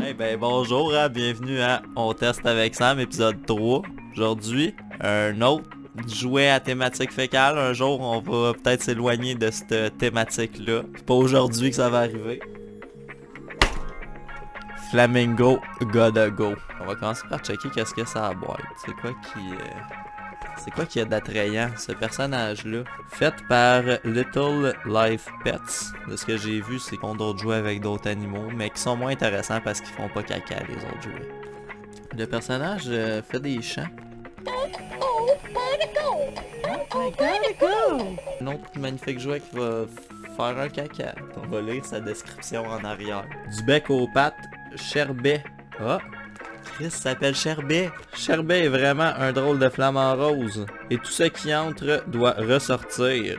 Hey ben bonjour, hein, bienvenue à On teste avec Sam, épisode 3. Aujourd'hui, un autre jouet à thématique fécale. Un jour, on va peut-être s'éloigner de cette thématique-là. C'est pas aujourd'hui que ça va arriver. Flamingo Gotta Go. On va commencer par checker qu'est-ce que ça a à boîte. C'est quoi qui est d'attrayant, ce personnage-là? Fait par Little Life Pets. De ce que j'ai vu, c'est qu'on d'autres jouets avec d'autres animaux, mais qui sont moins intéressants parce qu'ils font pas caca, les autres jouets. Le personnage fait des chants. Un autre magnifique jouet qui va faire un caca. On va lire sa description en arrière. Du bec aux pattes, Sherbet. Ah! Chris s'appelle Sherbet. Sherbet est vraiment un drôle de flamant rose. Et tout ce qui entre doit ressortir.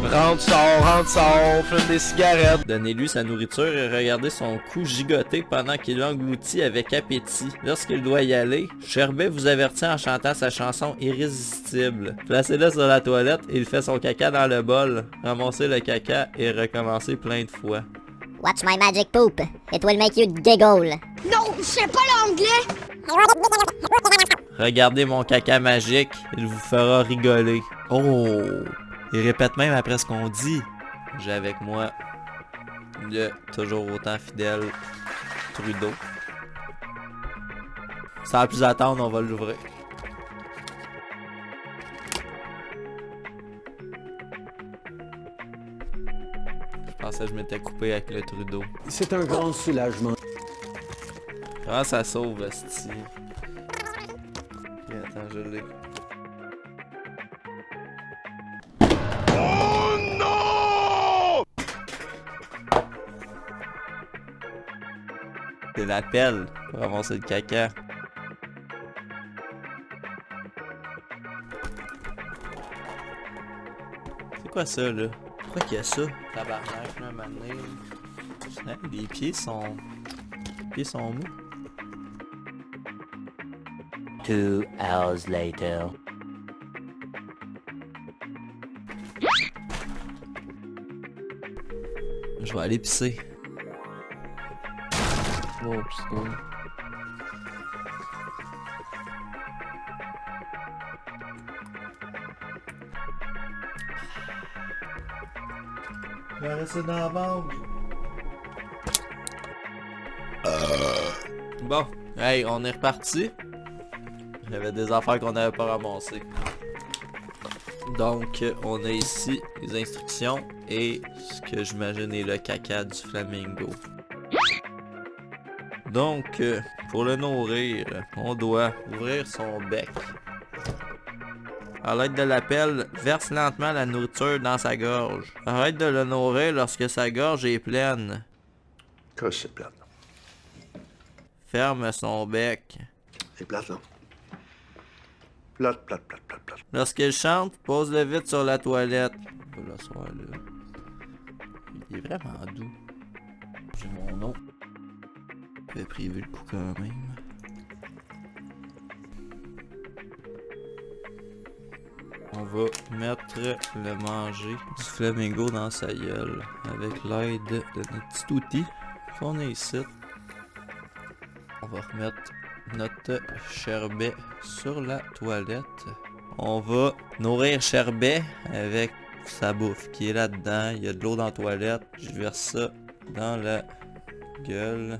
Rentre, sort, fume des cigarettes. Donnez-lui sa nourriture et regardez son cou gigoter pendant qu'il l'engloutit avec appétit. Lorsqu'il doit y aller, Sherbet vous avertit en chantant sa chanson irrésistible. Placez-le sur la toilette et il fait son caca dans le bol. Ramassez le caca et recommencez plein de fois. Watch my magic poop. It will make you giggle. Non, je sais pas l'anglais. Regardez mon caca magique, il vous fera rigoler. Oh! Il répète même après ce qu'on dit. J'ai avec moi le toujours autant fidèle Trudeau. Sans plus attendre, on va l'ouvrir. Je pensais que je m'étais coupé avec le Trudeau. C'est un grand soulagement. Ah, ça sauve, esti. Ok, attends, je l'ai. Oh non! C'est la pelle pour ramasser le caca. C'est quoi ça, là? Pourquoi qu'il y a ça? Tabarnak, là, mané. Les pieds sont... Les pieds sont mous. 2 hours later. Je vais aller pisser. Oh putain. Je vais rester dans la banque. Bon, hey, on est reparti. J'avais des affaires qu'on n'avait pas ramassées. Donc, on a ici les instructions et ce que j'imagine est le caca du flamingo. Donc, pour le nourrir, on doit ouvrir son bec. À l'aide de la pelle, verse lentement la nourriture dans sa gorge. Arrête de le nourrir lorsque sa gorge est pleine. Que c'est plate. Ferme son bec. C'est plate, là. Plate. Lorsqu'il chante, pose-le vite sur la toilette. On va l'asseoir là. Il est vraiment doux. J'ai mon nom. J'avais prévu le coup quand même. On va mettre le manger du flamingo dans sa gueule avec l'aide de notre petit outil qu'on a ici. On va remettre notre Sherbet sur la toilette. On va nourrir Sherbet avec sa bouffe qui est là-dedans. Il y a de l'eau dans la toilette. Je verse ça dans la gueule.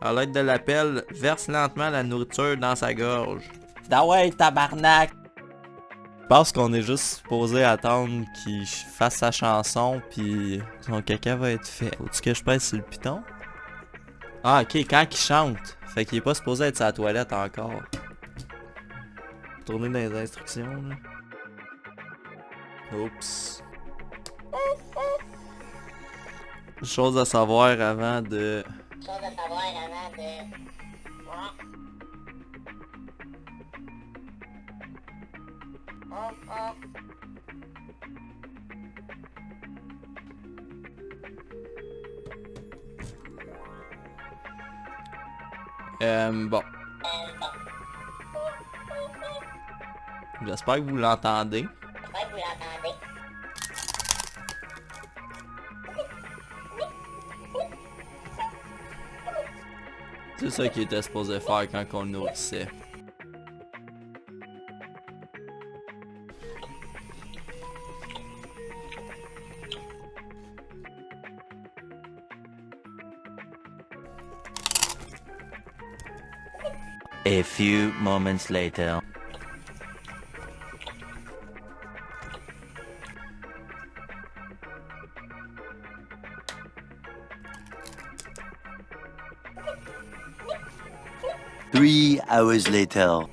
À l'aide de la pelle, verse lentement la nourriture dans sa gorge. Ah ouais, tabarnak! Je pense qu'on est juste supposé attendre qu'il fasse sa chanson puis son caca va être fait. Faut-tu que je pèse sur le piton? Ah ok, quand il chante. Fait qu'il est pas supposé être sur la toilette encore. Tourner dans les instructions là. Oups. Chose à savoir avant de... Bon. J'espère que vous l'entendez. C'est ça qu'il était supposé faire quand on le nourrissait. A few moments later. Three hours later.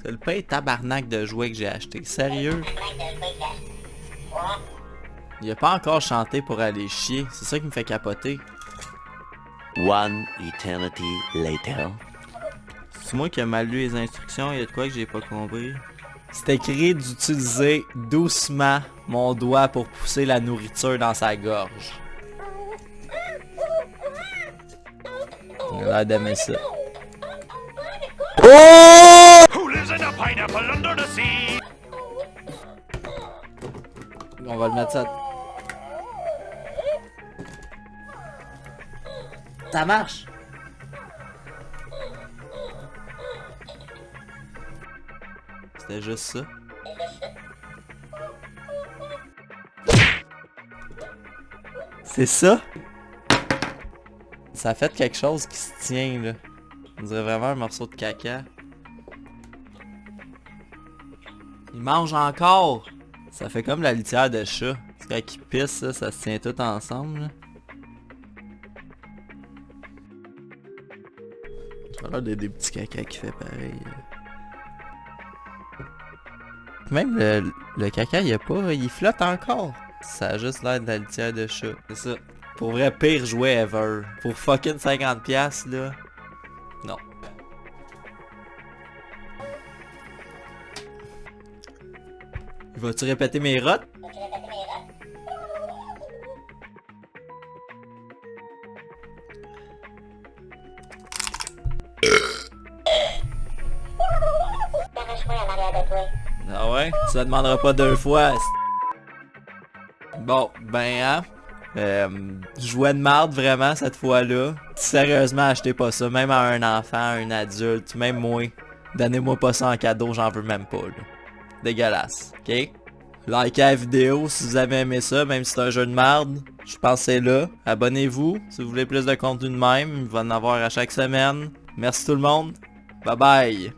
C'est le pain tabarnak de jouets que j'ai acheté. Sérieux? Il a pas encore chanté pour aller chier. C'est ça qui me fait capoter. One eternity later. C'est moi qui ai mal lu les instructions. Il y a de quoi que j'ai pas compris. C'est écrit d'utiliser doucement mon doigt pour pousser la nourriture dans sa gorge. Il a l'air d'aimer ça. On va le mettre ça. Ça marche. C'était juste ça. C'est ça? Ça a fait quelque chose qui se tient là. On dirait vraiment un morceau de caca. Il mange encore! Ça fait comme la litière de chat. Quand il pisse, ça se tient tout ensemble. Là. Ça a l'air des petits caca qui fait pareil. Même le caca, il flotte encore. Ça a juste l'air de la litière de chat. C'est ça. Pour vrai, pire jouet ever. Pour fucking 50$ là. Non. Vas-tu répéter mes rotes? Ah ouais? Tu la demanderas pas deux fois. Bon, ben hein. Jouet de marde vraiment cette fois-là. Sérieusement, achetez pas ça. Même à un enfant, à un adulte, même moi. Donnez-moi pas ça en cadeau, j'en veux même pas là. Dégueulasse, ok? Likez la vidéo si vous avez aimé ça, même si c'est un jeu de merde. Je pense que c'est là. Abonnez-vous si vous voulez plus de contenu de même. Il va en avoir à chaque semaine. Merci tout le monde. Bye bye.